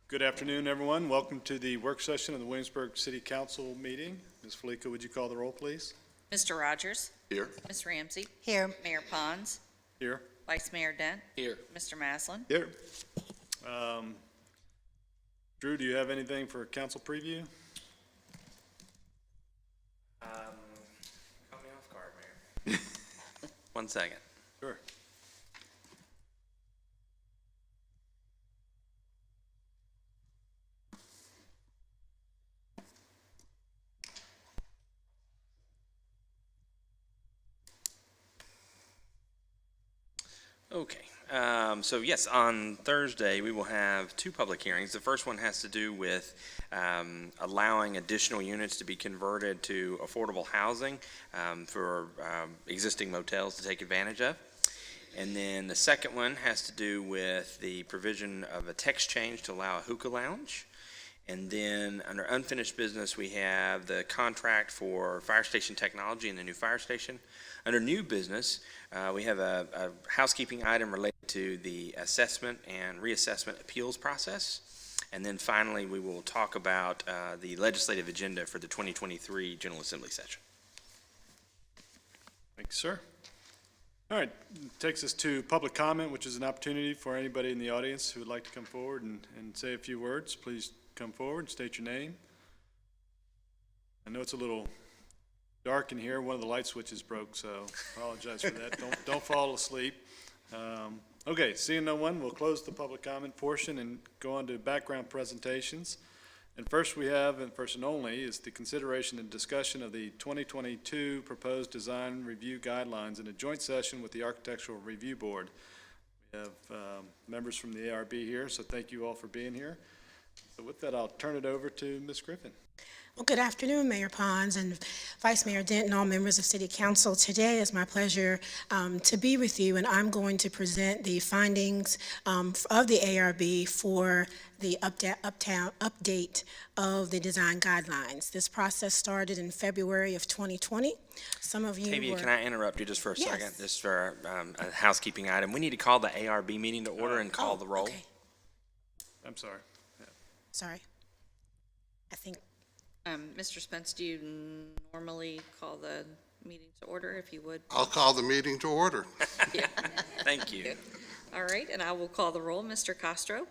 Good afternoon, everyone. Welcome to the work session of the Williamsburg City Council meeting. Ms. Felica, would you call the roll, please? Mr. Rogers? Here. Ms. Ramsey? Here. Mayor Pons? Here. Vice Mayor Dent? Here. Mr. Maslin? Here. Drew, do you have anything for council preview? Caught me off guard, Mayor. 1 second. Sure. Okay. So yes, on Thursday, we will have 2 public hearings. The first one has to do with allowing additional units to be converted to affordable housing for existing motels to take advantage of. And then the second one has to do with the provision of a text change to allow a hookah lounge. And then under unfinished business, we have the contract for fire station technology and the new fire station. Under new business, we have a housekeeping item related to the assessment and reassessment appeals process. And then finally, we will talk about the legislative agenda for the 2023 General Assembly session. Thank you, sir. All right, takes us to public comment, which is an opportunity for anybody in the audience who would like to come forward and say a few words. Please come forward, state your name. I know it's a little dark in here. One of the light switches broke, so apologize for that. Don't fall asleep. Okay, seeing no one, we'll close the public comment portion and go on to background presentations. And first we have, and first and only, is the consideration and discussion of the 2022 proposed design review guidelines in a joint session with the Architectural Review Board. We have members from the ARB here, so thank you all for being here. So with that, I'll turn it over to Ms. Griffin. Well, good afternoon, Mayor Pons and Vice Mayor Dent and all members of City Council. Today is my pleasure to be with you, and I'm going to present the findings of the ARB for the update of the design guidelines. This process started in February of 2020. Some of you Tavia, were... can I interrupt you just for a Yes. second? Just for a housekeeping item. We need to call the ARB meeting to order and call the roll. Okay. I'm sorry. Sorry. I think... Mr. Spence, do you normally call the meeting to order, if you would? I'll call the meeting to order. Yeah. Thank you. All right, and I will call the roll. Mr. Castro?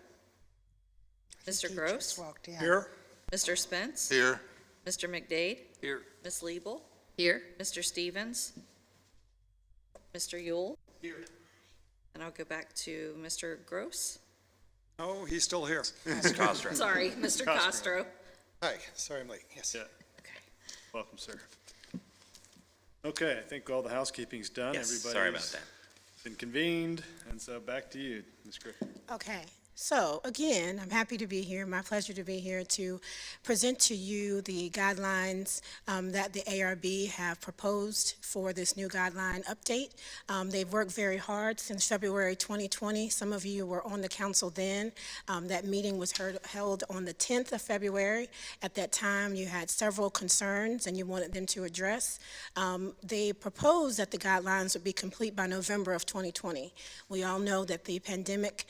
Mr. Gross? Here. Mr. Spence? Here. Mr. McDade? Here. Ms. Liebel? Here. Mr. Stevens? Mr. Yule? Here. And I'll go back to Mr. Gross. Oh, he's still here. Mr. Castro. Sorry, Mr. Castro. Hi, sorry I'm late. Yes. Yeah. Welcome, sir. Okay, I think all the housekeeping's done. Yes, sorry about that. Been convened, and so back to you, Ms. Griffin. Okay, so again, I'm happy to be here. My pleasure to be here to present to you the guidelines that the ARB have proposed for this new guideline update. They've worked very hard since February 2020. Some of you were on the council then. That meeting was held on the 10th of February. At that time, you had several concerns and you wanted them to address. They proposed that the guidelines would be complete by November of 2020. We all know that the pandemic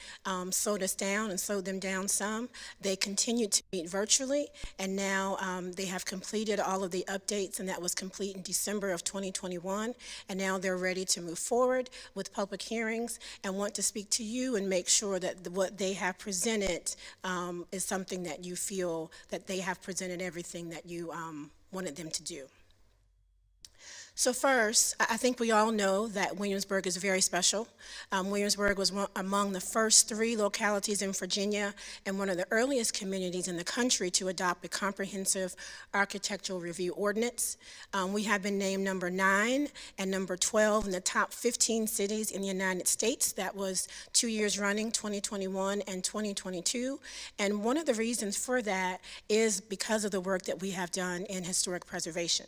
slowed us down and slowed them down some. They continued to meet virtually, and now they have completed all of the updates, and that was complete in December of 2021, and now they're ready to move forward with public hearings and want to speak to you and make sure that what they have presented is something that you feel that they have presented everything that you wanted them to do. So first, I think we all know that Williamsburg is very special. Williamsburg was among the first 3 localities in Virginia and one of the earliest communities in the country to adopt a comprehensive architectural review ordinance. We have been named number 9 and number 12 in the top 15 cities in the United States. That was 2 years running, 2021 and 2022. And one of the reasons for that is because of the work that we have done in historic preservation.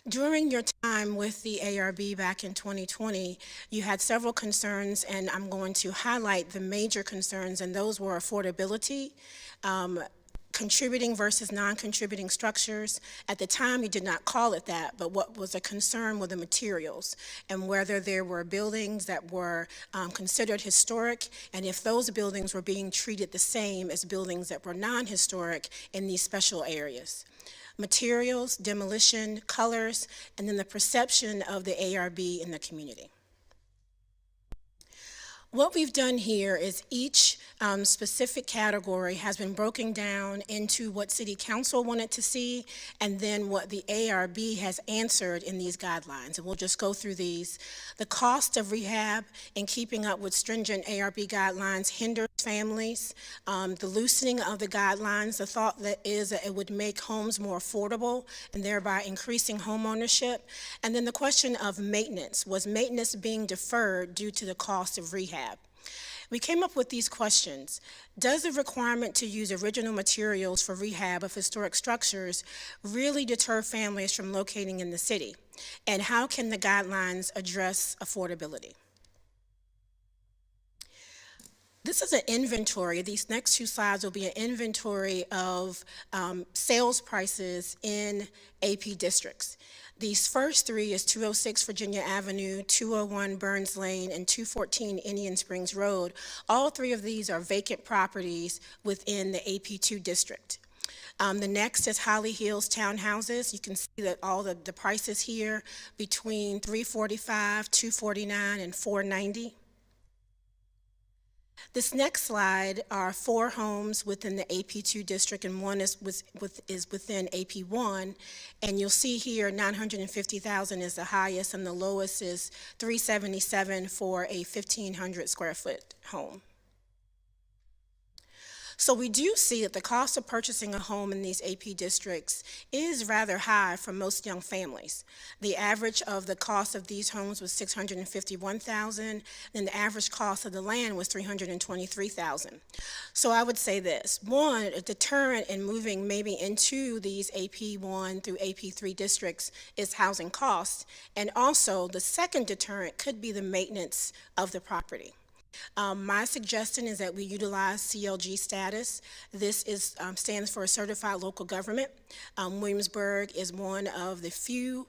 During your time with the ARB back in 2020, you had several concerns, and I'm going to highlight the major concerns, and those were affordability, contributing versus non-contributing structures. At the time, you did not call it that, but what was a concern were the materials and whether there were buildings that were considered historic, and if those buildings were being treated the same as buildings that were non-historic in these special areas. Materials, demolition, colors, and then the perception of the ARB in the community. What we've done here is each specific category has been broken down into what City Council wanted to see and then what the ARB has answered in these guidelines. And we'll just go through these. The cost of rehab in keeping up with stringent ARB guidelines hinders families. The loosening of the guidelines, the thought that is that it would make homes more affordable and thereby increasing home ownership. And then the question of maintenance. Was maintenance being deferred due to the cost of rehab? We came up with these questions. Does the requirement to use original materials for rehab of historic structures really deter families from locating in the city? And how can the guidelines address affordability? This is an inventory. These next two slides will be an inventory of sales prices in AP districts. These first three is 206 Virginia Avenue, 201 Burns Lane, and 214 Indian Springs Road. All three of these are vacant properties within the AP2 district. The next is Holly Hills Townhouses. You can see that all the prices here between $345, $249, and $490. This next slide are 4 homes within the AP2 district, and one is within AP1. And you'll see here $950,000 is the highest, and the lowest is $377 for a 1,500 square foot home. So we do see that the cost of purchasing a home in these AP districts is rather high for most young families. The average of the cost of these homes was $651,000, and the average cost of the land was $323,000. So I would say this: one, a deterrent in moving maybe into these AP1 through AP3 districts is housing costs, and also the second deterrent could be the maintenance of the property. My suggestion is that we utilize CLG status. This stands for a certified local government. Williamsburg is one of the few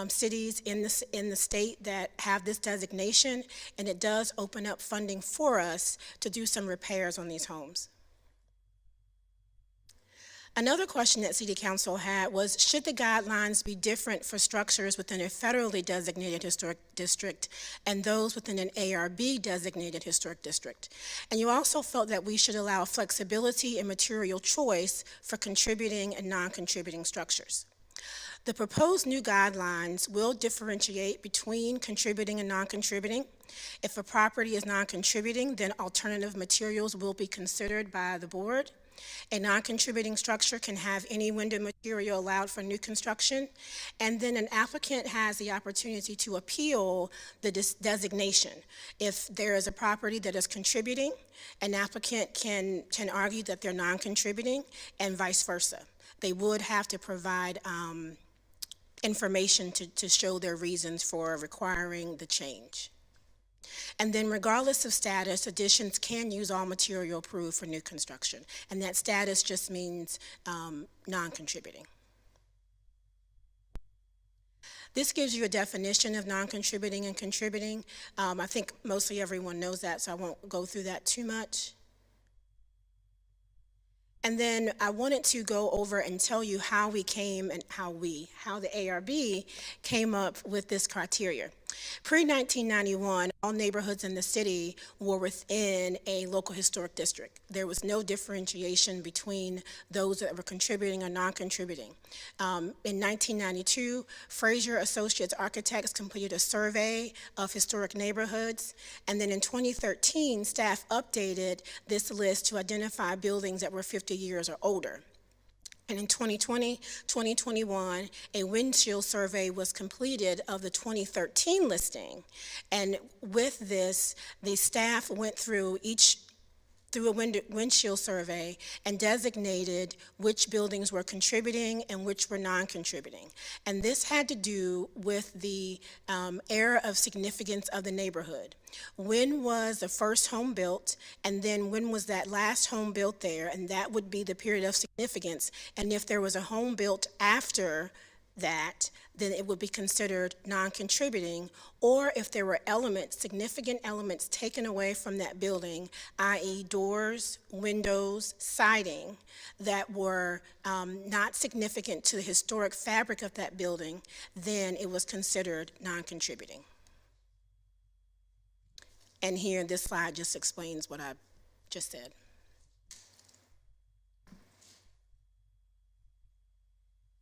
cities in the state that have this designation, and it does open up funding for us to do some repairs on these homes. Another question that City Council had was, should the guidelines be different for structures within a federally designated historic district and those within an ARB designated historic district? And you also felt that we should allow flexibility and material choice for contributing and non-contributing structures. The proposed new guidelines will differentiate between contributing and non-contributing. If a property is non-contributing, then alternative materials will be considered by the board. A non-contributing structure can have any window material allowed for new construction, and then an applicant has the opportunity to appeal the designation. If there is a property that is contributing, an applicant can argue that they're non-contributing, and vice versa. They would have to provide information to show their reasons for requiring the change. And then regardless of status, additions can use all material approved for new construction. And that status just means non-contributing. This gives you a definition of non-contributing and contributing. I think mostly everyone knows that, so I won't go through that too much. And then I wanted to go over and tell you how we came and how the ARB came up with this criteria. Pre-1991, all neighborhoods in the city were within a local historic district. There was no differentiation between those that were contributing or non-contributing. In 1992, Fraser Associates Architects completed a survey of historic neighborhoods, and then in 2013, staff updated this list to identify buildings that were 50 years or older. And in 2020, 2021, a windshield survey was completed of the 2013 listing. And with this, the staff went through each through a windshield survey and designated which buildings were contributing and which were non-contributing. And this had to do with the era of significance of the neighborhood. When was the first home built, and then when was that last home built there, and that would be the period of significance. And if there was a home built after that, then it would be considered non-contributing, or if there were elements, significant elements taken away from that building, i.e. doors, windows, siding, that were not significant to the historic fabric of that building, then it was considered non-contributing. And here, this slide just explains what I just said.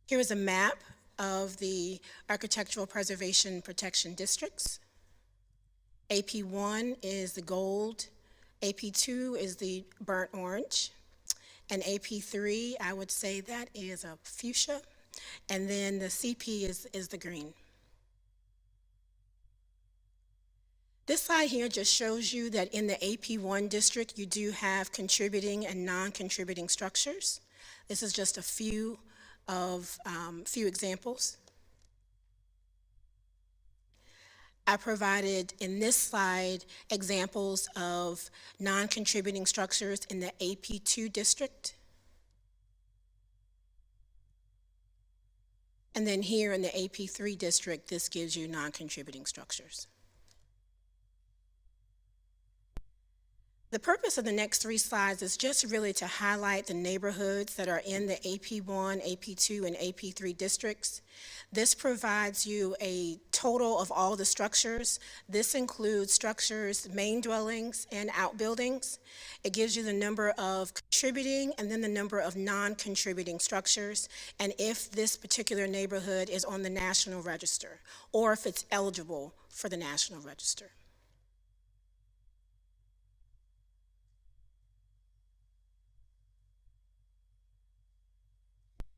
Here is a map of the Architectural Preservation Protection Districts. AP1 is the gold, AP2 is the burnt orange, and AP3, I would say that is a fuchsia, and then the CP is the green. This slide here just shows you that in the AP1 district, you do have contributing and non-contributing structures. This is just a few examples. I provided in this slide examples of non-contributing structures in the AP2 district. And then here in the AP3 district, this gives you non-contributing structures. The purpose of the next three slides is just really to highlight the neighborhoods that are in the AP1, AP2, and AP3 districts. This provides you a total of all the structures. This includes structures, main dwellings, and outbuildings. It gives you the number of contributing and then the number of non-contributing structures, and if this particular neighborhood is on the National Register, or if it's eligible for the National Register.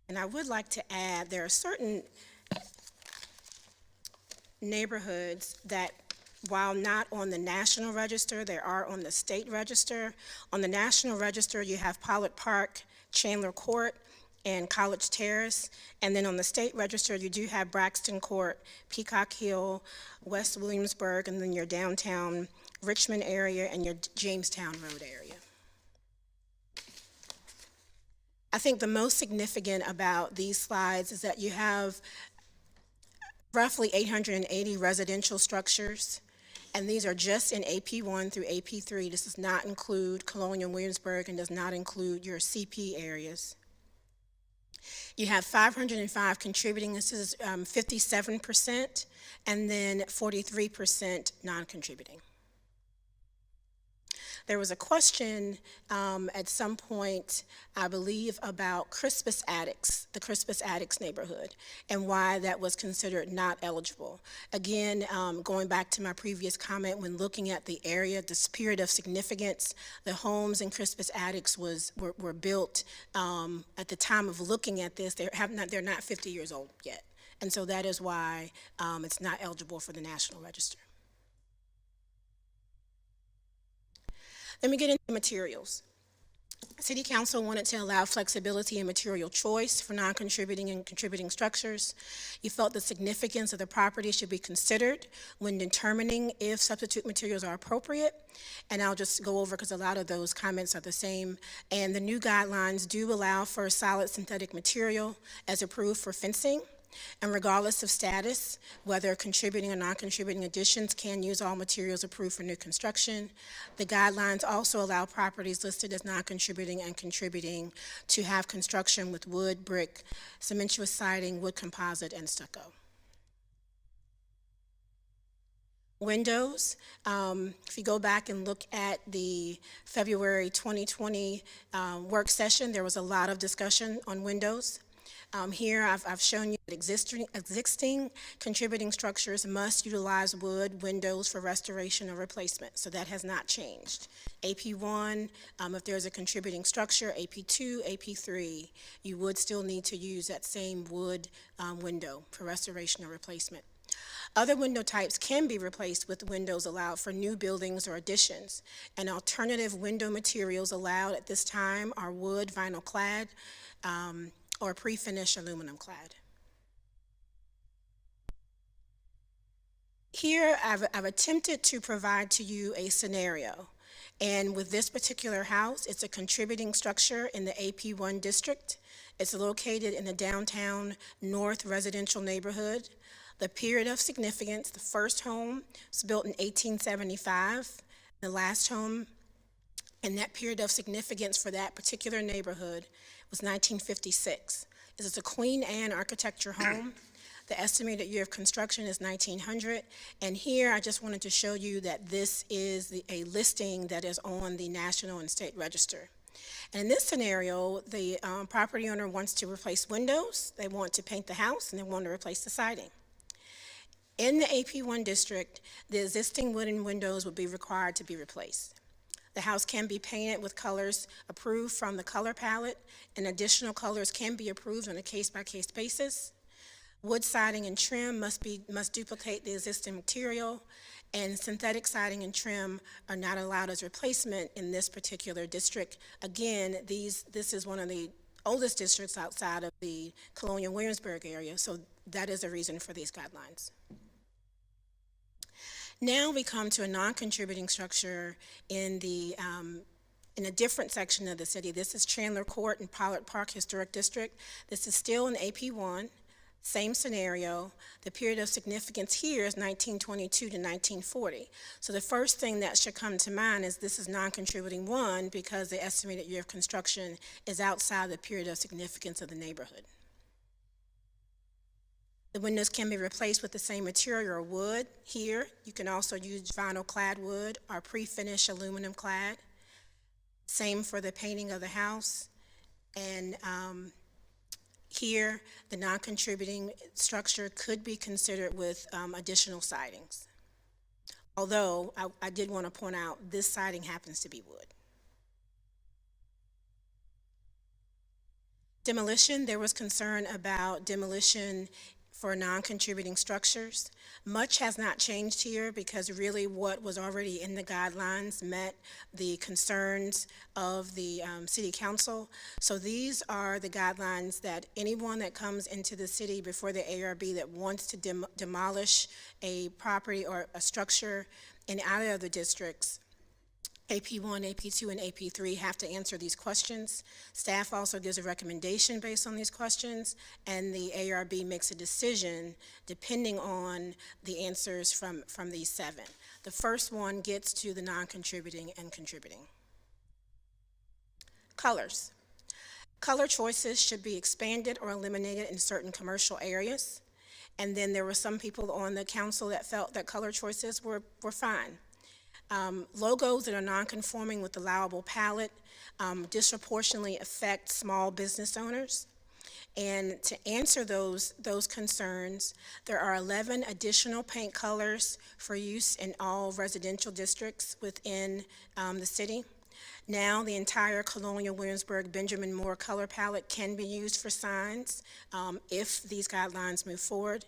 And I would like to add, there are certain neighborhoods that, while not on the National Register, they are on the State Register. On the National Register, you have Pollard Park, Chandler Court, and College Terrace. And then on the State Register, you do have Braxton Court, Peacock Hill, West Williamsburg, and then your downtown Richmond area and your Jamestown Road area. I think the most significant about these slides is that you have roughly 880 residential structures, and these are just in AP1 through AP3. This does not include Colonial Williamsburg and does not include your CP areas. You have 505 contributing, this is 57%, and then 43% non-contributing. There was a question at some point, I believe, about Crispus Attucks, the Crispus Attucks neighborhood, and why that was considered not eligible. Again, going back to my previous comment, when looking at the area, this period of significance, the homes in Crispus Attucks were built at the time of looking at this. They're not 50 years old yet, and so that is why it's not eligible for the National Register. Let me get into materials. City Council wanted to allow flexibility in material choice for non-contributing and contributing structures. You felt the significance of the property should be considered when determining if substitute materials are appropriate. And I'll just go over because a lot of those comments are the same. And the new guidelines do allow for a solid synthetic material as approved for fencing. And regardless of status, whether contributing or non-contributing additions can use all materials approved for new construction. The guidelines also allow properties listed as non-contributing and contributing to have construction with wood, brick, cementous siding, wood composite, and stucco. Windows, if you go back and look at the February 2020 work session, there was a lot of discussion on windows. Here, I've shown you that existing contributing structures must utilize wood windows for restoration or replacement, so that has not changed. AP1, if there's a contributing structure, AP2, AP3, you would still need to use that same wood window for restoration or replacement. Other window types can be replaced with windows allowed for new buildings or additions. And alternative window materials allowed at this time are wood, vinyl clad, or pre-finished aluminum clad. Here, I've attempted to provide to you a scenario. And with this particular house, it's a contributing structure in the AP1 district. It's located in the downtown North residential neighborhood. The period of significance, the first home was built in 1875. The last home in that period of significance for that particular neighborhood was 1956. This is a Queen Anne architecture home. The estimated year of construction is 1900. And here, I just wanted to show you that this is a listing that is on the National and State Register. And in this scenario, the property owner wants to replace windows, they want to paint the house, and they want to replace the siding. In the AP1 district, the existing wooden windows would be required to be replaced. The house can be painted with colors approved from the color palette, and additional colors can be approved on a case-by-case basis. Wood siding and trim must duplicate the existing material, and synthetic siding and trim are not allowed as replacement in this particular district. Again, this is one of the oldest districts outside of the Colonial Williamsburg area, so that is a reason for these guidelines. Now we come to a non-contributing structure in a different section of the city. This is Chandler Court and Pollard Park Historic District. This is still in AP1. Same scenario. The period of significance here is 1922 to 1940. So the first thing that should come to mind is this is non-contributing one because the estimated year of construction is outside the period of significance of the neighborhood. The windows can be replaced with the same material or wood. Here, you can also use vinyl clad wood or pre-finished aluminum clad. Same for the painting of the house. And here, the non-contributing structure could be considered with additional sidings. Although, I did want to point out, this siding happens to be wood. Demolition, there was concern about demolition for non-contributing structures. Much has not changed here because really what was already in the guidelines met the concerns of the city council. So these are the guidelines that anyone that comes into the city before the ARB that wants to demolish a property or a structure in either of the districts, AP1, AP2, and AP3 have to answer these questions. Staff also gives a recommendation based on these questions, and the ARB makes a decision depending on the answers from these 7. The first one gets to the non-contributing and contributing. Colors. Color choices should be expanded or eliminated in certain commercial areas. And then there were some people on the council that felt that color choices were fine. Logos that are non-conforming with allowable palette disproportionately affect small business owners. And to answer those concerns, there are 11 additional paint colors for use in all residential districts within the city. Now, the entire Colonial Williamsburg Benjamin Moore color palette can be used for signs if these guidelines move forward.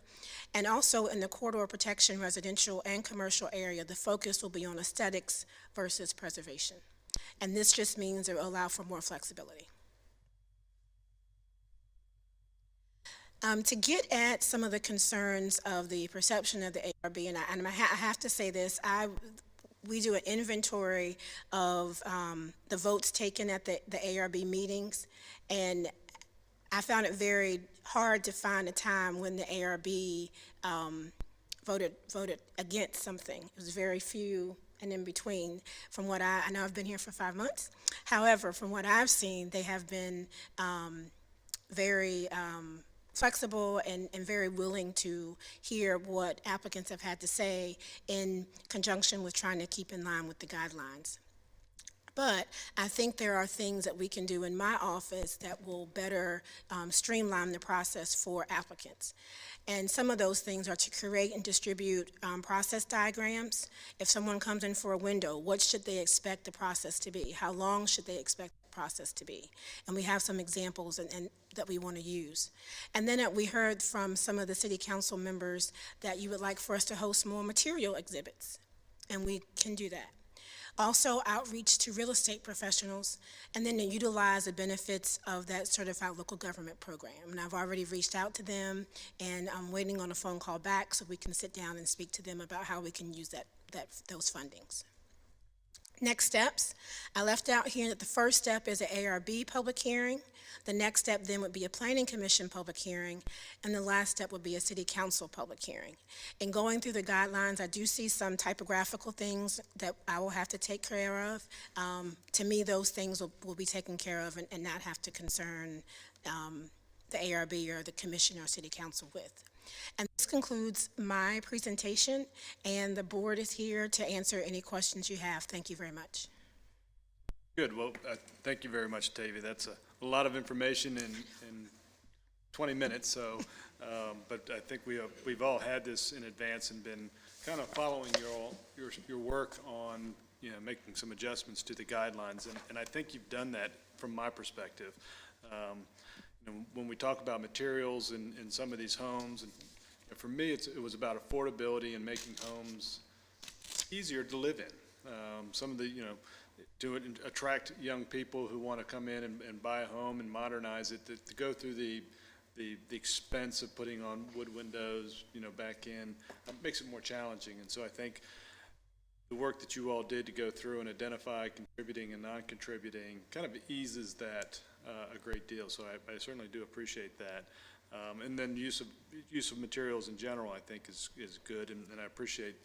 And also in the corridor protection residential and commercial area, the focus will be on aesthetics versus preservation. And this just means it will allow for more flexibility. To get at some of the concerns of the perception of the ARB, and I have to say this, we do an inventory of the votes taken at the ARB meetings, and I found it very hard to find a time when the ARB voted against something. It was very few and in between. From what I know, I've been here for 5 months. However, from what I've seen, they have been very flexible and very willing to hear what applicants have had to say in conjunction with trying to keep in line with the guidelines. But I think there are things that we can do in my office that will better streamline the process for applicants. And some of those things are to create and distribute process diagrams. If someone comes in for a window, what should they expect the process to be? How long should they expect the process to be. And we have some examples and that we want to use. And then we heard from some of the city council members that you would like for us to host more material exhibits, and we can do that. Also, outreach to real estate professionals, and then to utilize the benefits of that certified local government program. And I've already reached out to them, and I'm waiting on a phone call back so we can sit down and speak to them about how we can use those fundings. Next steps, I left out here that the first step is an ARB public hearing. The next step then would be a planning commission public hearing, and the last step would be a city council public hearing. In going through the guidelines, I do see some typographical things that I will have to take care of. To me, those things will be taken care of and not have to concern the ARB or the commission or city council with. And this concludes my presentation, and the board is here to answer any questions you have. Thank you very much. Good. Well, thank you very much, Tavia. That's a lot of information in 20 minutes. So, but I think we've all had this in advance and been kind of following your work on making some adjustments to the guidelines, and I think you've done that from my perspective. When we talk about materials in some of these homes, and for me, it was about affordability and making homes easier to live in. Some of the, to attract young people who want to come in and buy a home and modernize it, to go through the expense of putting on wood windows, back in, makes it more challenging. And so I think the work that you all did to go through and identify contributing and non-contributing kind of eases that a great deal. So I certainly do appreciate that. And then use of materials in general, I think, is good, and I appreciate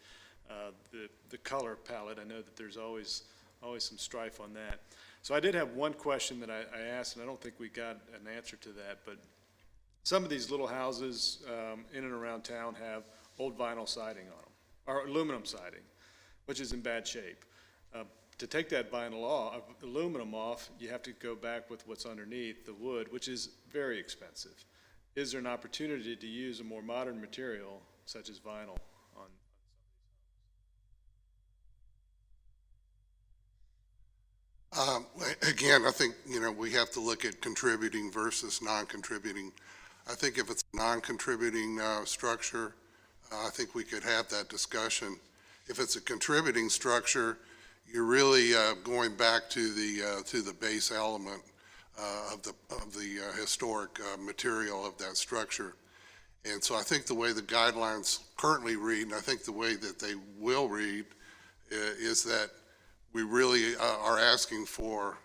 the color palette. I know that there's always some strife on that. So I did have one question that I asked, and I don't think we got an answer to that, but some of these little houses in and around town have old vinyl siding on them, or aluminum siding, which is in bad shape. To take that aluminum off, you have to go back with what's underneath, the wood, which is very expensive. Is there an opportunity to use a more modern material, such as vinyl, on? Again, I think, we have to look at contributing versus non-contributing. I think if it's a non-contributing structure, I think we could have that discussion. If it's a contributing structure, you're really going back to the base element of the historic material of that structure. And so I think the way the guidelines currently read, and I think the way that they will read, is that we really are asking for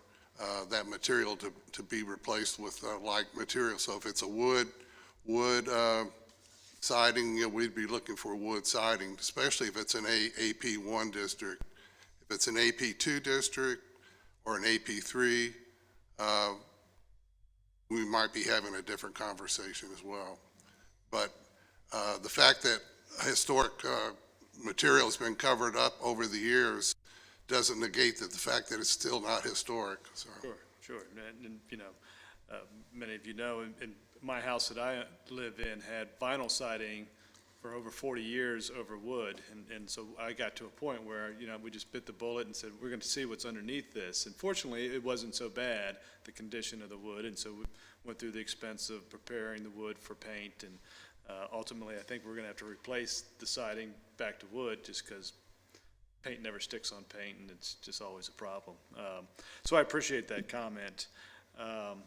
that material to be replaced with like material. So if it's a wood siding, we'd be looking for wood siding, especially if it's an AP1 district. If it's an AP2 district or an AP3, we might be having a different conversation as well. But the fact that historic material has been covered up over the years doesn't negate the fact that it's still not historic. So. Sure. And many of you know, in my house that I live in had vinyl siding for over 40 years over wood, and so I got to a point where we just bit the bullet and said we're going to see what's underneath this. And fortunately, it wasn't so bad, the condition of the wood, and so we went through the expense of preparing the wood for paint, and ultimately I think we're going to have to replace the siding back to wood just because paint never sticks on paint, and it's just always a problem. So I appreciate that comment. And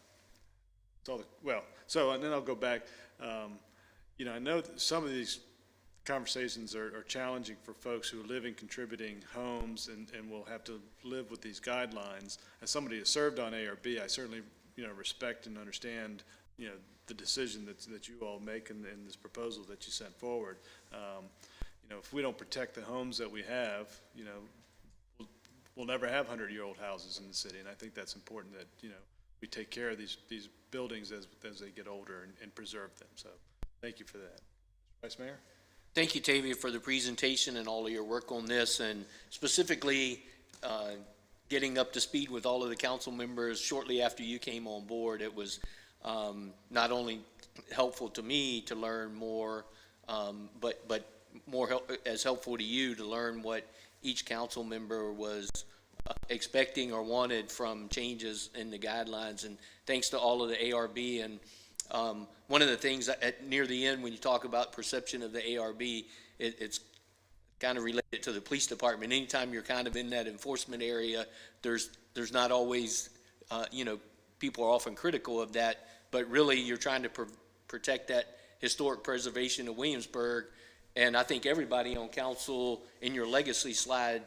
then I'll go back. I know that some of these conversations are challenging for folks who live in contributing homes and will have to live with these guidelines. As somebody who served on ARB, I certainly respect and understand the decision that you all make in this proposal that you sent forward. If we don't protect the homes that we have, we'll never have 100-year-old houses in the city, and I think that's important that we take care of these buildings as they get older and preserve them. So thank you for that. Vice Mayor? Thank you, Tavia, for the presentation and all of your work on this, and specifically getting up to speed with all of the council members shortly after you came on board. It was not only helpful to me to learn more, but more helpful to you to learn what each council member was expecting or wanted from changes in the guidelines. And thanks to all of the ARB. And one of the things near the end, when you talk about perception of the ARB, it's kind of related to the police department. Anytime you're kind of in that enforcement area, there's not always, people are often critical of that, but really you're trying to protect that historic preservation of Williamsburg. And I think everybody on council, in your legacy slide,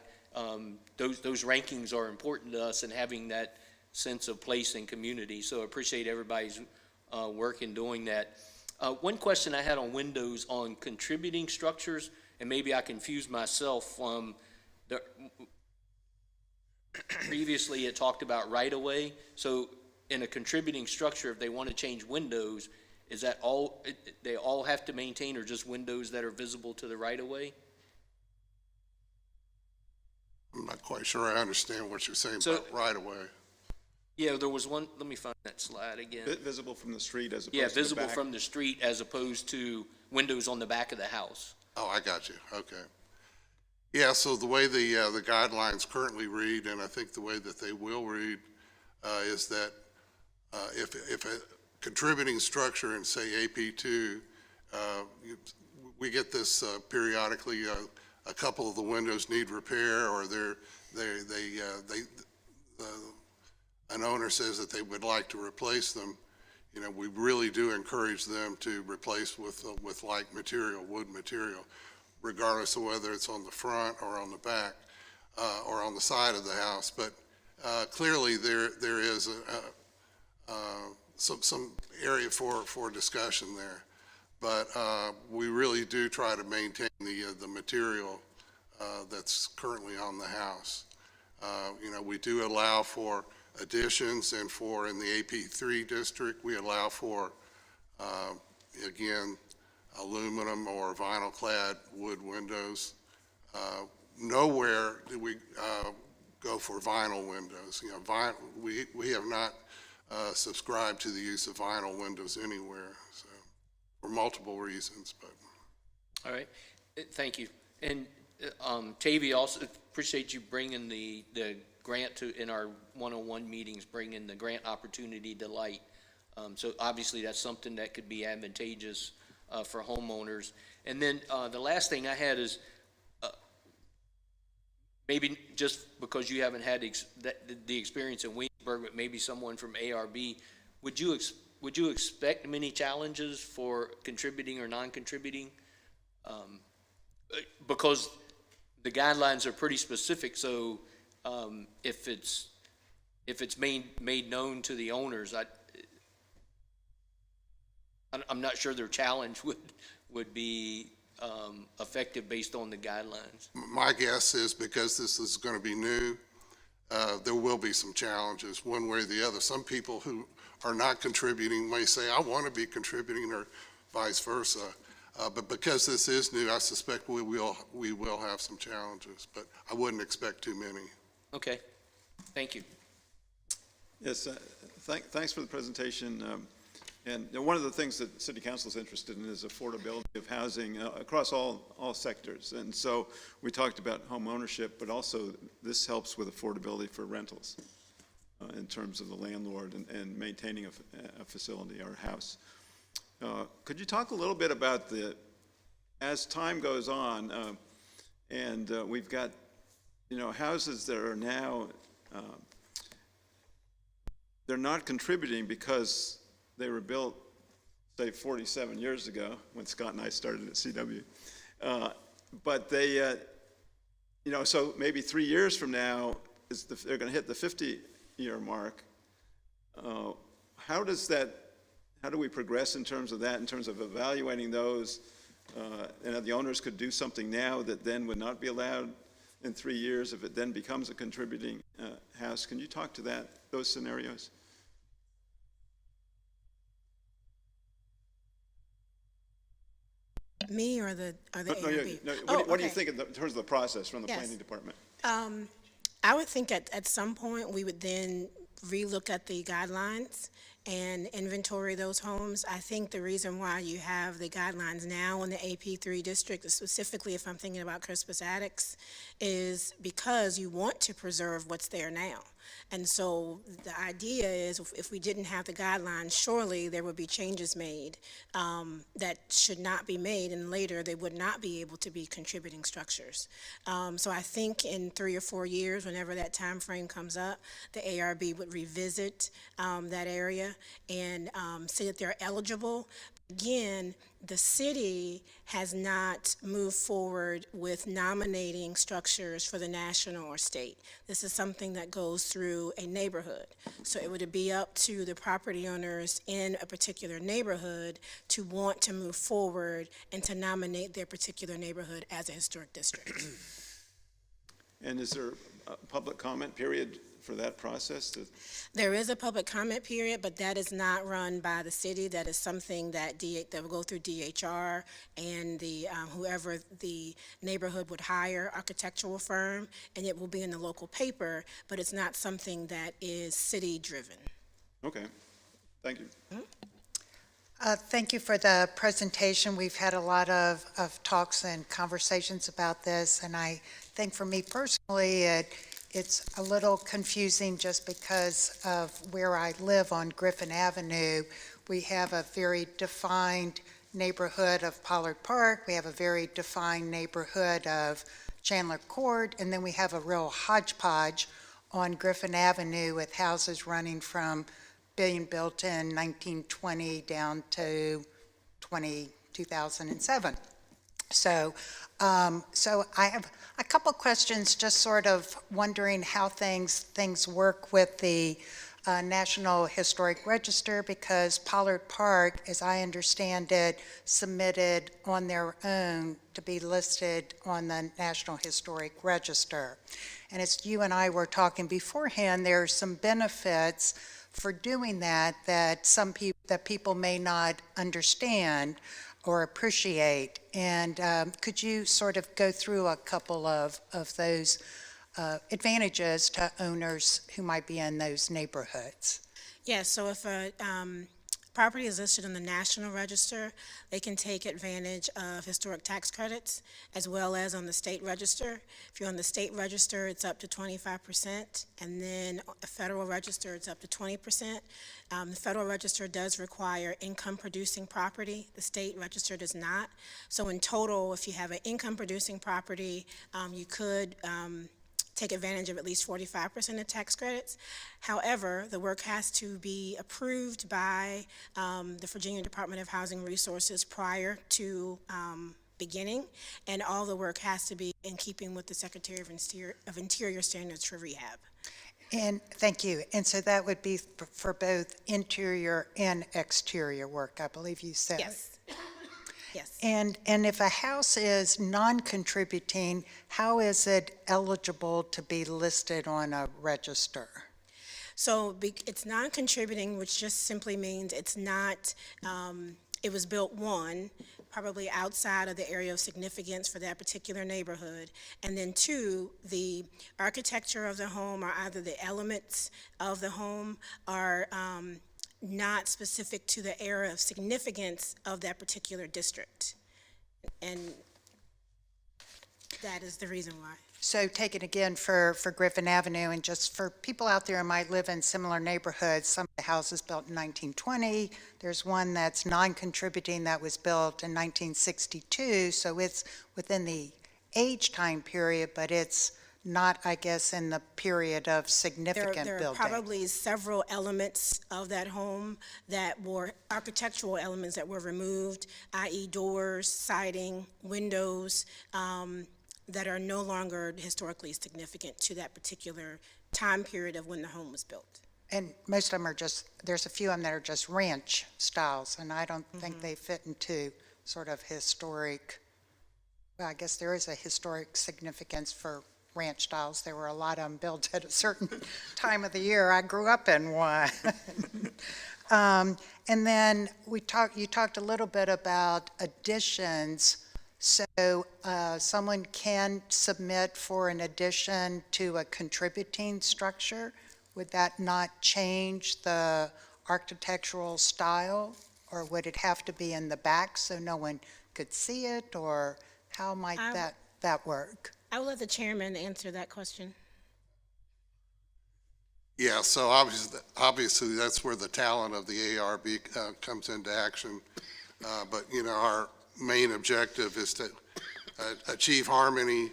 those rankings are important to us, and having that sense of place and community. So I appreciate everybody's work in doing that. One question I had on windows on contributing structures, and maybe I confused myself. Previously, it talked about right-of-way. So in a contributing structure, if they want to change windows, is that all, they all have to maintain, or just windows that are visible to the right-of-way? I'm not quite sure I understand what you're saying So- about right away. Yeah, there was one, let me find that slide again. Visible from the street as opposed to Yeah, the visible back. from the street as opposed to windows on the back of the house. Oh, I got you. Okay. Yeah, so the way the guidelines currently read, and I think the way that they will read, is that if a contributing structure in, say, AP2, we get this periodically, a couple of the windows need repair, or an owner says that they would like to replace them. We really do encourage them to replace with like material, wood material, regardless of whether it's on the front or on the back, or on the side of the house. But clearly, there is some area for discussion there. But we really do try to maintain the material that's currently on the house. We do allow for additions, and in the AP3 district, we allow for, again, aluminum or vinyl clad wood windows. Nowhere do we go for vinyl windows. We have not subscribed to the use of vinyl windows anywhere, so, for multiple reasons. But All right, thank you. And Tavy, also appreciate you bringing the grant in our one-on-one meetings, bringing the grant opportunity to light. So obviously that's something that could be advantageous for homeowners. And then the last thing I had is, maybe just because you haven't had the experience in Williamsburg, but maybe someone from ARB, would you expect many challenges for contributing or non-contributing? Because the guidelines are pretty specific, so if it's made known to the owners, I'm not sure their challenge would be effective based on the guidelines. my guess is, because this is going to be new, there will be some challenges one way or the other. Some people who are not contributing may say, I want to be contributing, or vice versa. But because this is new, I suspect we will have some challenges, but I wouldn't expect too many. Okay, thank you. Yes, thanks for the presentation. And one of the things that City Council is interested in is affordability of housing across all sectors. And so we talked about home ownership, but also this helps with affordability for rentals in terms of the landlord and maintaining a facility or a house. Could you talk a little bit about as time goes on, and we've got, houses that are now, they're not contributing because they were built, say, 47 years ago, when Scott and I started at CW. But they, so maybe 3 years from now, they're going to hit the 50-year mark. How do we progress in terms of that, in terms of evaluating those? And the owners could do something now that then would not be allowed in 3 years if it then becomes a contributing house. Can you talk to those scenarios? Me or the ARB? What do you think in terms of the process from the Yes. planning department? I would think at some point, we would then relook at the guidelines and inventory those homes. I think the reason why you have the guidelines now in the AP3 district, specifically if I'm thinking about Crispus Attucks, is because you want to preserve what's there now. And so the idea is if we didn't have the guidelines, surely there would be changes made that should not be made, and later they would not be able to be contributing structures. So I think in 3 or 4 years, whenever that time frame comes up, the ARB would revisit that area and say that they're eligible. Again, the city has not moved forward with nominating structures for the national or state. This is something that goes through a neighborhood. So it would be up to the property owners in a particular neighborhood to want to move forward and to nominate their particular neighborhood as a historic district. And is there a public comment period for that process? There is a public comment period, but that is not run by the city. That is something that will go through DHR and the whoever the neighborhood would hire, architectural firm, and it will be in the local paper, but it's not something that is city-driven. Okay, thank you. Thank you for the presentation. We've had a lot of talks and conversations about this, and I think for me personally, it's a little confusing just because of where I live on Griffin Avenue. We have a very defined neighborhood of Pollard Park. We have a very defined neighborhood of Chandler Court, and then we have a real hodgepodge on Griffin Avenue with houses running from being built in 1920 down to 2007. So I have a couple questions, just sort of wondering how things work with the National Historic Register, because Pollard Park, as I understand it, submitted on their own to be listed on the National Historic Register. And as you and I were talking beforehand, there are some benefits for doing that that people may not understand or appreciate. And could you sort of go through a couple of those advantages to owners who might be in those neighborhoods? Yeah, so if a property is listed on the National Register, they can take advantage of historic tax credits as well as on the State Register. If you're on the State Register, it's up to 25%, and then a Federal Register, it's up to 20%. The Federal Register does require income-producing property. The State Register does not. So in total, if you have an income-producing property, you could take advantage of at least 45% of tax credits. However, the work has to be approved by the Virginia Department of Housing Resources prior to beginning, and all the work has to be in keeping with the Secretary of Interior standards for rehab. And thank you. And so that would be for both interior and exterior work, I believe you said. Yes. Yes. And if a house is non-contributing, how is it eligible to be listed on a register? So it's non-contributing, which just simply means it's not, it was built, one, probably outside of the area of significance for that particular neighborhood, and then two, the architecture of the home or either the elements of the home are not specific to the area of significance of that particular district. And that is the reason why. So take it again for Griffin Avenue, and just for people out there who might live in similar neighborhoods, some of the houses built in 1920, there's one that's non-contributing that was built in 1962, so it's within the age time period, but it's not, I guess, in the period of significant building. There are probably several elements of that home that were architectural elements that were removed, i.e. doors, siding, windows, that are no longer historically significant to that particular time period of when the home was built. And most of them are just, there's a few of them that are just ranch styles, and I don't think they fit into sort of historic, well, I guess there is a historic significance for ranch styles. There were a lot of them built at a certain time of the year. I grew up in one. And then you talked a little bit about additions. So someone can submit for an addition to a contributing structure. Would that not change the architectural style? Or would it have to be in the back so no one could see it? Or how might that work? I will let the chairman answer that question. Yeah, so obviously that's where the talent of the ARB comes into action. But, you know, our main objective is to achieve harmony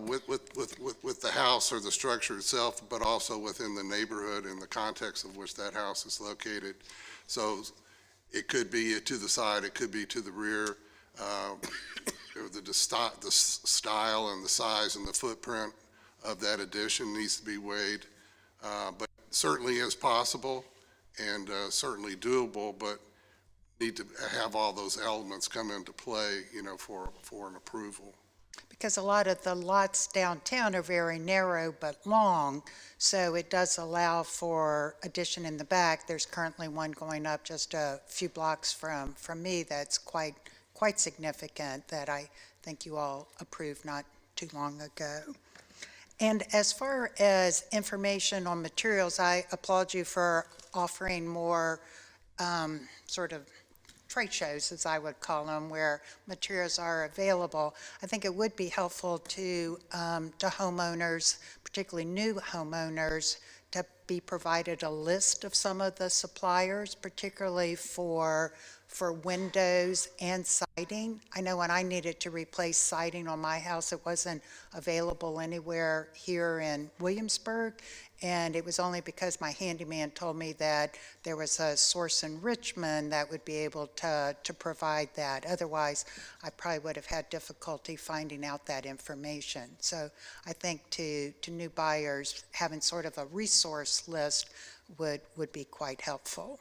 with the house or the structure itself, but also within the neighborhood and the context of which that house is located. So it could be to the side, it could be to the rear. The style and the size and the footprint of that addition needs to be weighed. But certainly is possible and certainly doable, but need to have all those elements come into play, you know, for an approval. Because a lot of the lots downtown are very narrow but long, so it does allow for addition in the back. There's currently one going up just a few blocks from me that's quite significant that I think you all approved not too long ago. And as far as information on materials, I applaud you for offering more sort of trade shows, as I would call them, where materials are available. I think it would be helpful to homeowners, particularly new homeowners, to be provided a list of some of the suppliers, particularly for windows and siding. I know when I needed to replace siding on my house, it wasn't available anywhere here in Williamsburg, and it was only because my handyman told me that there was a source in Richmond that would be able to provide that. Otherwise, I probably would have had difficulty finding out that information. So I think to new buyers, having sort of a resource list would be quite helpful.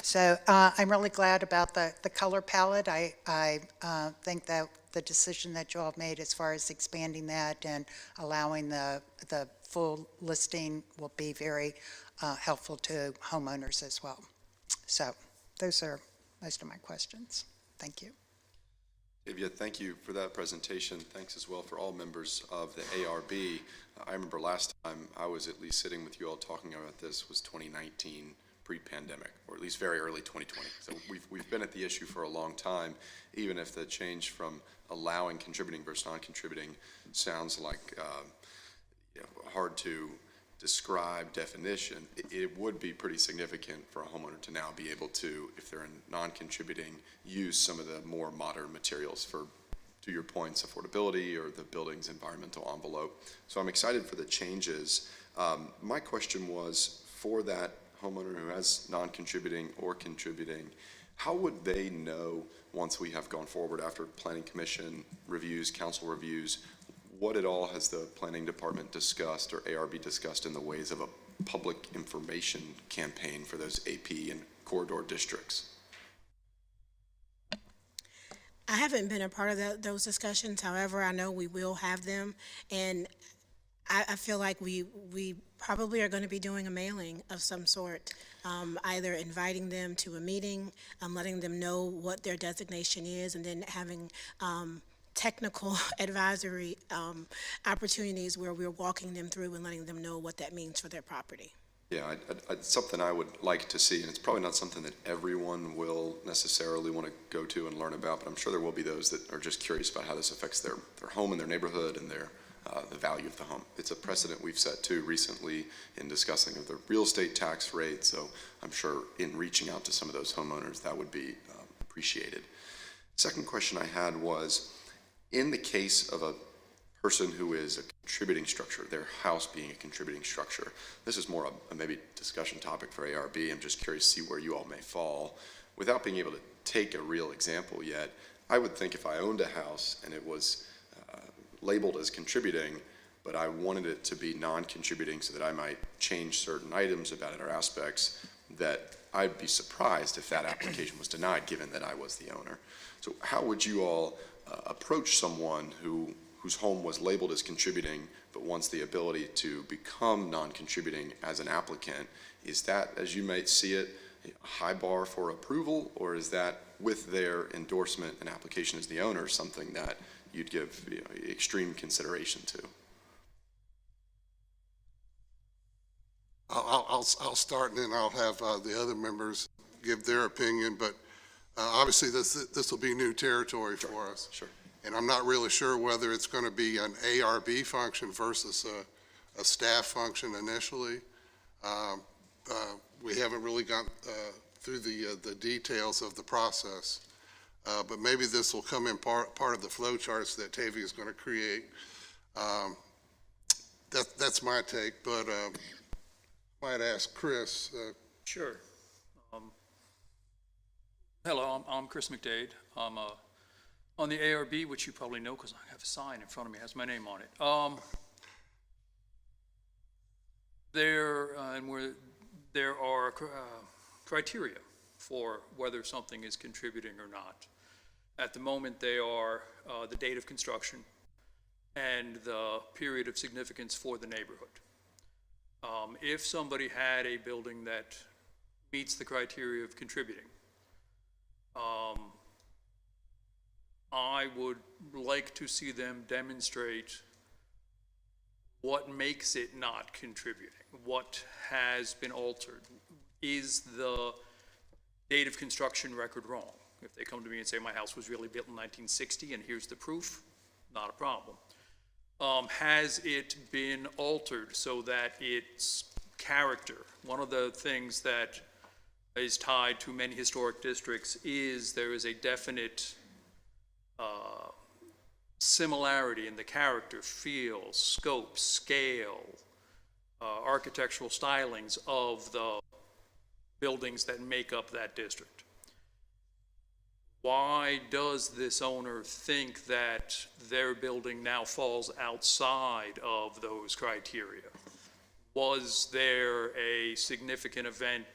So I'm really glad about the color palette. I think that the decision that you all made as far as expanding that and allowing the full listing will be very helpful to homeowners as well. So those are most of my questions. Thank you. Divya, thank you for that presentation. Thanks as well for all members of the ARB. I remember last time I was at least sitting with you all talking about this was 2019, pre-pandemic, or at least very early 2020. So we've been at the issue for a long time, even if the change from allowing contributing versus non-contributing sounds like hard to describe definition. It would be pretty significant for a homeowner to now be able to, if they're in non-contributing, use some of the more modern materials for, to your points, affordability or the building's environmental envelope. So I'm excited for the changes. My question was, for that homeowner who has non-contributing or contributing, how would they know once we have gone forward after planning commission reviews, council reviews, what at all has the planning department discussed or ARB discussed in the ways of a public information campaign for those AP and corridor districts? I haven't been a part of those discussions. However, I know we will have them, and I feel like we probably are going to be doing a mailing of some sort, either inviting them to a meeting, letting them know what their designation is, and then having technical advisory opportunities where we're walking them through and letting them know what that means for their property. Yeah, it's something I would like to see, and it's probably not something that everyone will necessarily want to go to and learn about, but I'm sure there will be those that are just curious about how this affects their home and their neighborhood and their the value of the home. It's a precedent we've set too recently in discussing of the real estate tax rate, so I'm sure in reaching out to some of those homeowners that would be appreciated. Second question I had was, in the case of a person who is a contributing structure, their house being a contributing structure, this is more a maybe discussion topic for ARB. I'm just curious to see where you all may fall. Without being able to take a real example yet, I would think if I owned a house and it was labeled as contributing, but I wanted it to be non-contributing so that I might change certain items about it or aspects, that I'd be surprised if that application was denied, given that I was the owner. So how would you all approach someone whose home was labeled as contributing but wants the ability to become non-contributing as an applicant? Is that, as you might see it, a high bar for approval, or is that with their endorsement and application as the owner something that you'd give extreme consideration to? I'll start, and then I'll have the other members give their opinion, but obviously this will be new territory for us. Sure. And I'm not really sure whether it's going to be an ARB function versus a staff function initially. We haven't really gone through the details of the process, but maybe this will come in part of the flow charts that Tavia is going to create. That's my take, but might ask Chris. Sure. Hello, I'm Chris McDade. I'm on the ARB, which you probably know because I have a sign in front of me, has my name on it. There are criteria for whether something is contributing or not. At the moment, they are the date of construction and the period of significance for the neighborhood. If somebody had a building that meets the criteria of contributing, I would like to see them demonstrate what makes it not contributing, what has been altered. Is the date of construction record wrong? If they come to me and say my house was really built in 1960 and here's the proof, not a problem. Has it been altered so that its character, one of the things that is tied to many historic districts is there is a definite similarity in the character, feel, scope, scale, architectural stylings of the buildings that make up that district. Why does this owner think that their building now falls outside of those criteria? Was there a significant event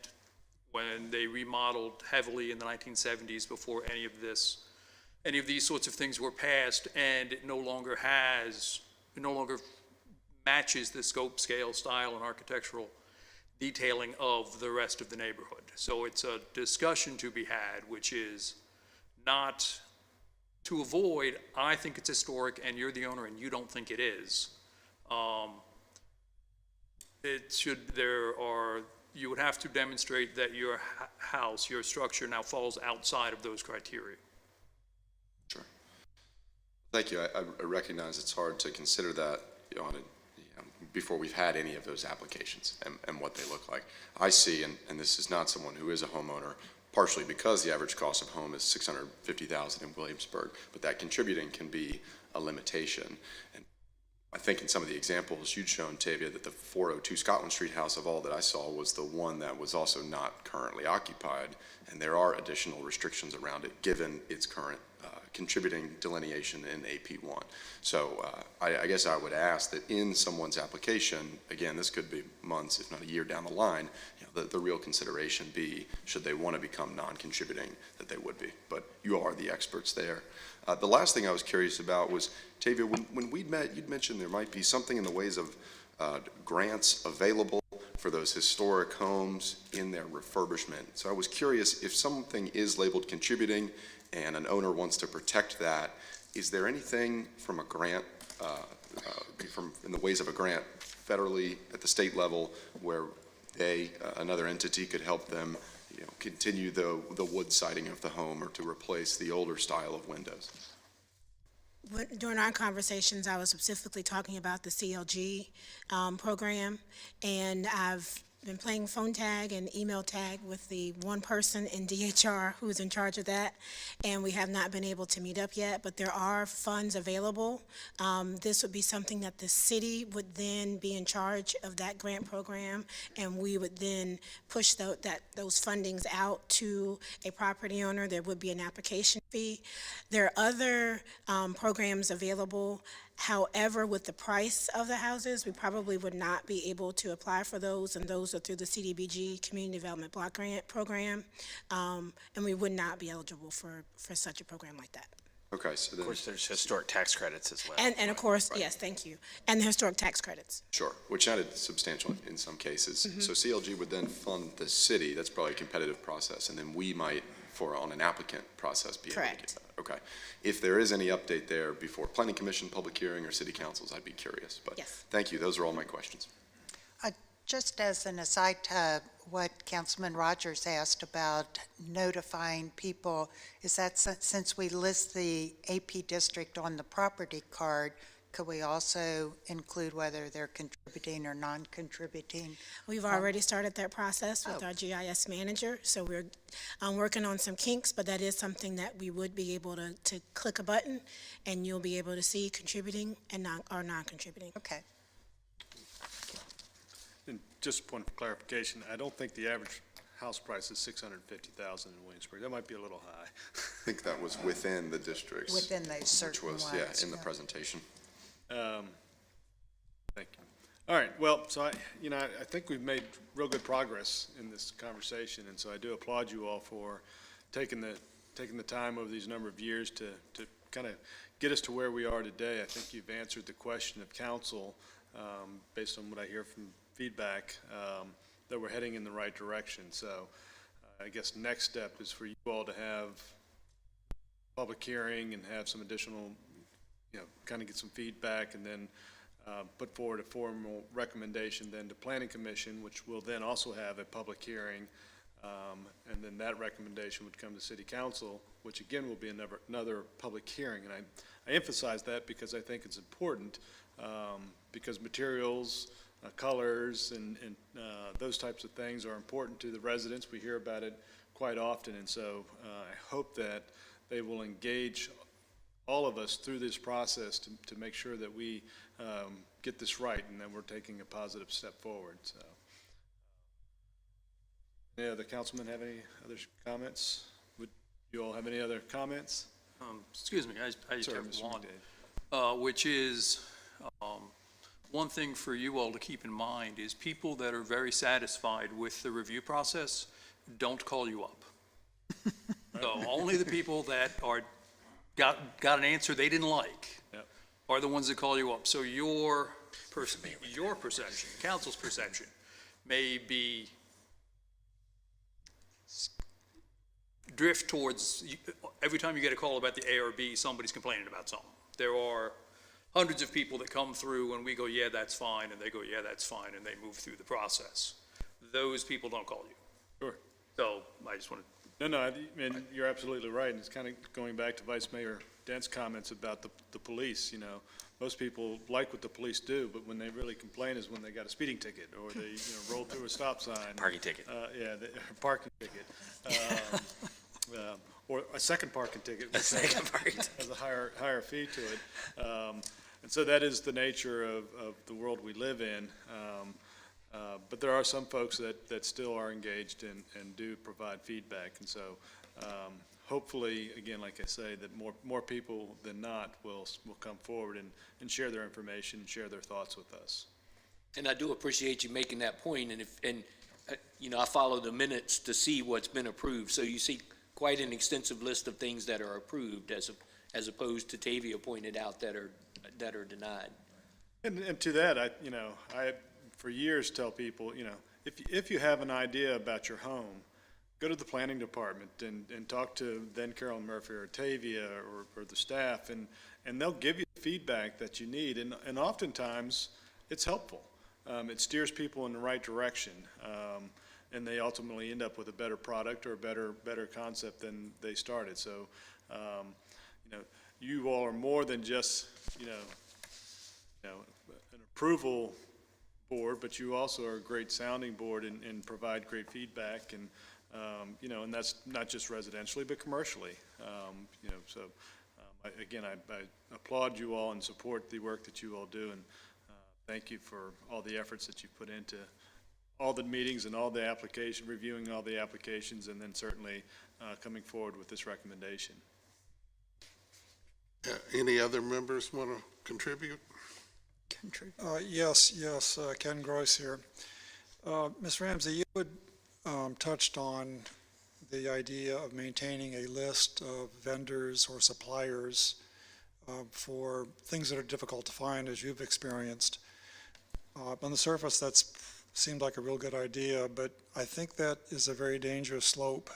when they remodeled heavily in the 1970s before any of these sorts of things were passed, and it no longer matches the scope, scale, style, and architectural detailing of the rest of the neighborhood? So it's a discussion to be had, which is not to avoid, I think it's historic and you're the owner and you don't think it is. You would have to demonstrate that your house, your structure now falls outside of those criteria. Sure. Thank you. I recognize it's hard to consider that before we've had any of those applications and what they look like. I see, and this is not someone who is a homeowner, partially because the average cost of home is $650,000 in Williamsburg, but that contributing can be a limitation. And I think in some of the examples you'd shown, Tavia, that the 402 Scotland Street house of all that I saw was the one that was also not currently occupied, and there are additional restrictions around it given its current contributing delineation in AP1. So I guess I would ask that in someone's application, again, this could be months, if not a year down the line, the real consideration be, should they want to become non-contributing, that they would be. But you are the experts there. The last thing I was curious about was, Tavia, when we met, you'd mentioned there might be something in the ways of grants available for those historic homes in their refurbishment. So I was curious, if something is labeled contributing and an owner wants to protect that, is there anything from a grant, in the ways of a grant federally at the state level where another entity could help them continue the wood siding of the home or to replace the older style of windows? During our conversations, I was specifically talking about the CLG program, and I've been playing phone tag and email tag with the one person in DHR who's in charge of that, and we have not been able to meet up yet, but there are funds available. This would be something that the city would then be in charge of that grant program, and we would then push those fundings out to a property owner. There would be an application fee. There are other programs available. However, with the price of the houses, we probably would not be able to apply for those, and those are through the CDBG Community Development Block Grant Program, and we would not be eligible for such a program like that. Okay, so then. Of course, there's historic tax credits as well. And of course, yes, thank you, and the historic tax credits. Sure, which added substantial in some cases. So CLG would then fund the city. That's probably a competitive process, and then we might, on an applicant process, be able to get that. Okay. If there is any update there before Planning Commission, public hearing, or city councils, I'd be curious. But yes. Thank you. Those are all my questions. Just as an aside to what Councilman Rogers asked about notifying people, is that since we list the AP district on the property card, could we also include whether they're contributing or non-contributing? We've already started that process with our GIS manager, so we're working on some kinks, but that is something that we would be able to click a button, and you'll be able to see contributing and non-contributing. Okay. And just a point of clarification, I don't think the average house price is 650,000 in Williamsburg. That might be a little high. I think that was within the districts. Within those certain Which was, ones. yeah, in the presentation. Thank you. All right, well, so I think we've made real good progress in this conversation, and so I do applaud you all for taking the time over these number of years to kind of get us to where we are today. I think you've answered the question of council, based on what I hear from feedback, that we're heading in the right direction. So I guess next step is for you all to have public hearing and have some additional, kind of get some feedback, and then put forward a formal recommendation then to Planning Commission, which will then also have a public hearing, and then that recommendation would come to City Council, which again will be another public hearing. And I emphasize that because I think it's important, because materials, colors, and those types of things are important to the residents. We hear about it quite often, and so I hope that they will engage all of us through this process to make sure that we get this right and that we're taking a positive step forward. So, any other councilmen have any other comments? Would you all have any other comments? Excuse me, I just Sorry, have Mr. one, McDade. which is, one thing for you all to keep in mind is people that are very satisfied with the review process don't call you up. So only the people that got an answer they didn't like Yep. are the ones that call you up. So your perception, council's perception, may be drift towards, every time you get a call about the ARB, somebody's complaining about something. There are hundreds of people that come through and we go, yeah, that's fine, and they go, yeah, that's fine, and they move through the process. Those people don't call you. Sure. So I just wanted, No, I mean, you're absolutely right, and it's kind of going back to Vice Mayor Dent's comments about the police. Most people like what the police do, but when they really complain is when they got a speeding ticket, or they, roll through a stop sign. Parking ticket. Yeah, parking ticket. Or a second parking ticket, which has a higher fee to it. And so that is the nature of the world we live in. But there are some folks that still are engaged and do provide feedback. And so hopefully, again, like I say, that more people than not will come forward and share their information, share their thoughts with us. And I do appreciate you making that point, and I follow the minutes to see what's been approved, so you see quite an extensive list of things that are approved, as opposed to Tavia pointed out that are denied. And to that, I for years tell people, if you have an idea about your home, go to the planning department and talk to then Carolyn Murphy or Tavia or the staff, and they'll give you the feedback that you need, and oftentimes it's helpful. It steers people in the right direction, and they ultimately end up with a better product or a better concept than they started. So, you all are more than just, an approval board, but you also are a great sounding board and provide great feedback, and and that's not just residentially, but commercially. Again, I applaud you all and support the work that you all do, and thank you for all the efforts that you've put into all the meetings and all the reviewing all the applications, and then certainly coming forward with this recommendation. Any other members want to contribute? Yes, Ken Gross here. Ms. Ramsey, you had touched on the idea of maintaining a list of vendors or suppliers for things that are difficult to find, as you've experienced. On the surface, that seemed like a real good idea, but I think that is a very dangerous slope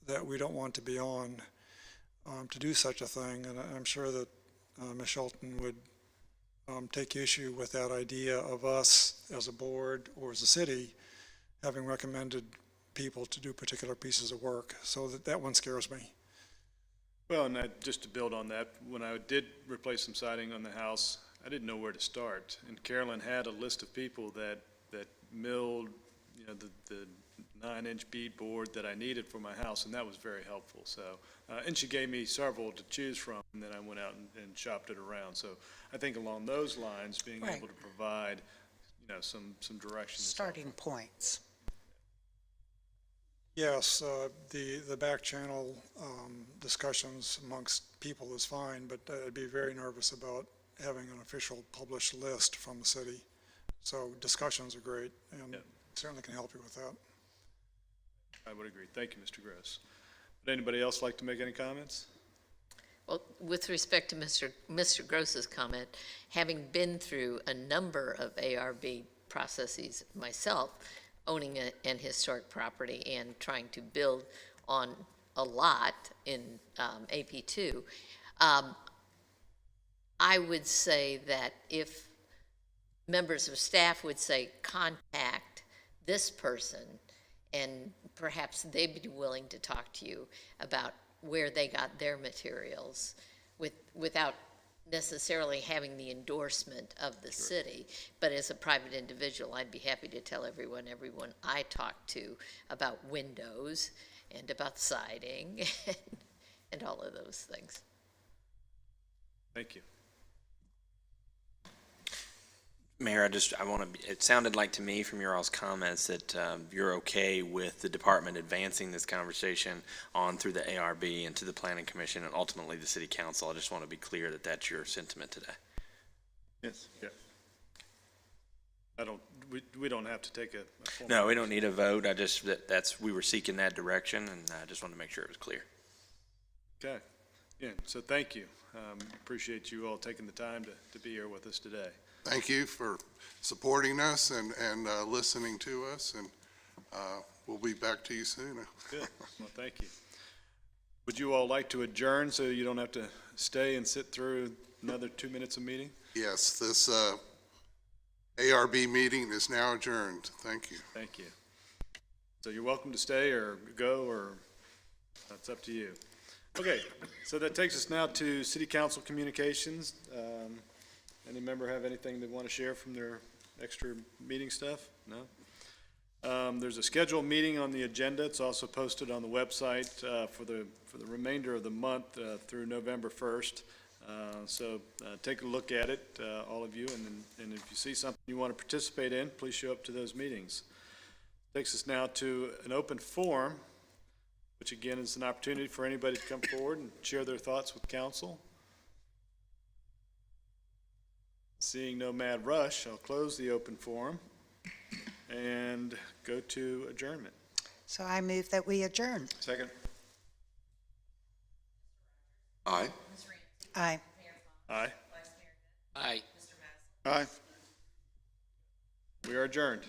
that we don't want to be on, to do such a thing, and I'm sure that Ms. Shelton would take issue with that idea of us as a board or as a city having recommended people to do particular pieces of work. So that one scares me. Well, and just to build on that, when I did replace some siding on the house, I didn't know where to start. And Carolyn had a list of people that milled, the 9-inch bead board that I needed for my house, and that was very helpful. So, and she gave me several to choose from, and then I went out and shopped it around. So I think along those lines, being Right. able to provide, some direction. is helpful. Starting points. Yes, the back channel discussions amongst people is fine, but I'd be very nervous about having an official published list from the city. So discussions are great, and Yeah. certainly can help you with that. I would agree. Thank you, Mr. Gross. Would anybody else like to make any comments? Well, with respect to Mr. Gross's comment, having been through a number of ARB processes myself, owning an historic property and trying to build on a lot in AP2, I would say that if members of staff would say, contact this person, and perhaps they'd be willing to talk to you about where they got their materials without necessarily having the endorsement of the city, but as a private individual, I'd be happy to tell everyone I talk to about windows and about siding and all of those things. Thank you. Mayor, it sounded like to me from your all's comments that you're okay with the department advancing this conversation on through the ARB and to the Planning Commission and ultimately the City Council. I just want to be clear that that's your sentiment today. Yes. Yeah. We don't have to take a formal. No, we don't need a vote. We were seeking that direction, and I just wanted to make sure it was clear. Okay. Yeah, so thank you. Appreciate you all taking the time to be here with us today. Thank you for supporting us and listening to us, and we'll be back to you soon. Good. Well, thank you. Would you all like to adjourn so you don't have to stay and sit through another 2 minutes of meeting? Yes, this ARB meeting is now adjourned. Thank you. Thank you. So you're welcome to stay or go, or that's up to you. Okay, so that takes us now to City Council communications. Any member have anything they want to share from their extra meeting stuff? No? There's a scheduled meeting on the agenda. It's also posted on the website for the remainder of the month through November 1st. So take a look at it, all of you, and if you see something you want to participate in, please show up to those meetings. Takes us now to an open forum, which again is an opportunity for anybody to come forward and share their thoughts with council. Seeing no mad rush, I'll close the open forum and go to adjournment. So I move that we adjourn. Second. Aye. Aye. Aye. Aye. Aye. We are adjourned.